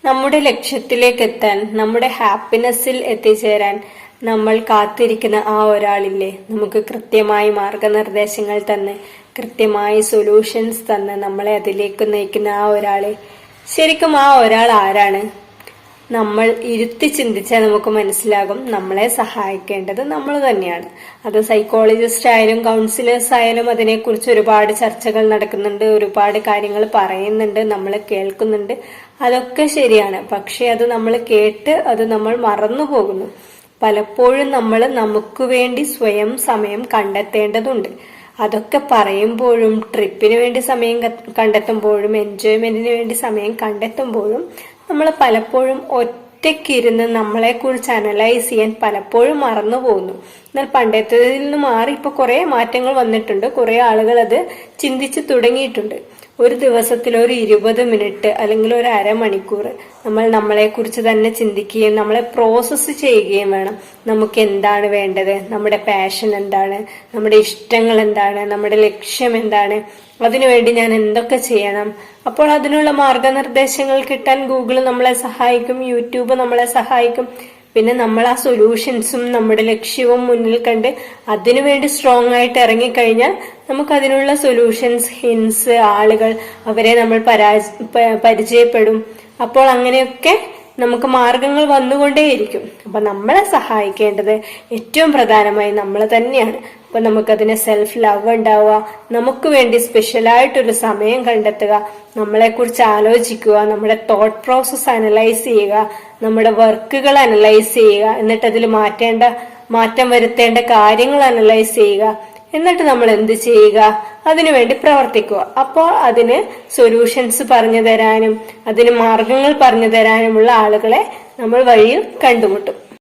നമ്മുടെ ലക്ഷ്യത്തിലേക്ക് എത്താൻ, നമ്മുടെ ഹാപ്പിനെസ്സിൽ എത്തിച്ചേരാൻ നമ്മൾ കാത്തിരിക്കുന്ന ആ ഒരാളില്ലേ, നമുക്ക് കൃത്യമായി മാർഗനിർദ്ദേശങ്ങൾ തന്ന് കൃത്യമായി സൊല്യൂഷൻസ് തന്ന് നമ്മളെ അതിലേക്ക് നയിക്കുന്ന ആ ഒരാള്. ശരിക്കും ആ ഒരാൾ ആരാണ്? നമ്മൾ ഇരുത്തി ചിന്തിച്ചാൽ നമുക്ക് മനസ്സിലാകും, നമ്മളെ സഹായിക്കേണ്ടത് നമ്മൾ തന്നെയാണ്. അത് സൈക്കോളജിസ്റ്റ് ആയാലും കൗൺസിലേഴ്സ് ആയാലും അതിനെക്കുറിച്ച് ഒരുപാട് ചർച്ചകൾ നടക്കുന്നുണ്ട്, ഒരുപാട് കാര്യങ്ങൾ പറയുന്നുണ്ട്, നമ്മൾ കേൾക്കുന്നുണ്ട്. അതൊക്കെ ശരിയാണ്. പക്ഷെ അത് നമ്മൾ കേട്ട് അത് നമ്മൾ മറന്നു പോകുന്നു. പലപ്പോഴും നമ്മൾ നമുക്ക് വേണ്ടി സ്വയം സമയം കണ്ടെത്തേണ്ടതുണ്ട്. അതൊക്കെ പറയുമ്പോഴും, ട്രിപ്പിന് വേണ്ടി സമയം കണ്ടെത്തുമ്പോഴും, എൻജോയ്മെന്റിന് വേണ്ടി സമയം കണ്ടെത്തുമ്പോഴും നമ്മൾ പലപ്പോഴും ഒറ്റയ്ക്കിരുന്ന് നമ്മളെ കുറിച്ച് അനലൈസ് ചെയ്യാൻ പലപ്പോഴും മറന്നു പോകുന്നു. എന്നാൽ പണ്ടത്തേതിൽ നിന്ന് മാറി ഇപ്പൊ കുറെ മാറ്റങ്ങൾ വന്നിട്ടുണ്ട്. കുറെ ആളുകൾ അത് ചിന്തിച്ചു തുടങ്ങിയിട്ടുണ്ട്. ഒരു ദിവസത്തിൽ ഒരു 20 മിനിറ്റ് അല്ലെങ്കിൽ ഒരു അരമണിക്കൂർ നമ്മൾ നമ്മളെ കുറിച്ച് തന്നെ ചിന്തിക്കുകയും നമ്മളെ പ്രോസസ്സ് ചെയ്യുകയും വേണം. നമുക്ക് എന്താണ് വേണ്ടത്, നമ്മുടെ പാഷൻ എന്താണ്, നമ്മുടെ ഇഷ്ടങ്ങൾ എന്താണ്, നമ്മുടെ ലക്ഷ്യം എന്താണ്, അതിനുവേണ്ടി ഞാൻ എന്തൊക്കെ ചെയ്യണം. അപ്പോൾ അതിനുള്ള മാർഗനിർദ്ദേശങ്ങൾ കിട്ടാൻ ഗൂഗിൾ നമ്മളെ സഹായിക്കും, യൂട്യൂബ് നമ്മളെ സഹായിക്കും. പിന്നെ നമ്മൾ ആ സൊല്യൂഷൻസും നമ്മുടെ ലക്ഷ്യവും മുന്നിൽ കണ്ട് അതിനുവേണ്ടി സ്ട്രോങ് ആയിട്ട് ഇറങ്ങിക്കഴിഞ്ഞാൽ നമുക്ക് അതിനുള്ള സൊല്യൂഷൻസ്, ഹിൻസ്, ആളുകൾ, അവരെ നമ്മൾ പരിചയപ്പെടും. അപ്പോൾ അങ്ങനെയൊക്കെ നമുക്ക് മാർഗങ്ങൾ വന്നുകൊണ്ടേയിരിക്കും. അപ്പൊ നമ്മളെ സഹായിക്കേണ്ടത് ഏറ്റവും പ്രധാനമായി നമ്മൾ തന്നെയാണ്. അപ്പൊ നമുക്കതിന് സെൽഫ് ലവ് ഉണ്ടാവുക, നമുക്ക് വേണ്ടി സ്പെഷ്യലായിട്ടൊരു സമയം കണ്ടെത്തുക, നമ്മളെ കുറിച്ച് ആലോചിക്കുക, നമ്മുടെ തോട്ട് പ്രോസസ് അനലൈസ് ചെയ്യുക, നമ്മുടെ വർക്കുകൾ അനലൈസ് ചെയ്യുക, എന്നിട്ട് അതിൽ മാറ്റം വരുത്തേണ്ട കാര്യങ്ങൾ അനലൈസ് ചെയ്യുക, എന്നിട്ട് നമ്മൾ എന്ത് ചെയ്യുക, അതിനുവേണ്ടി പ്രവർത്തിക്കുക. അപ്പോൾ അതിന് സൊല്യൂഷൻസ് പറഞ്ഞു തരാനും അതിന് മാർഗങ്ങൾ പറഞ്ഞു തരാനുമുള്ള ആളുകളെ നമ്മൾ വഴിയിൽ കണ്ടുമുട്ടും.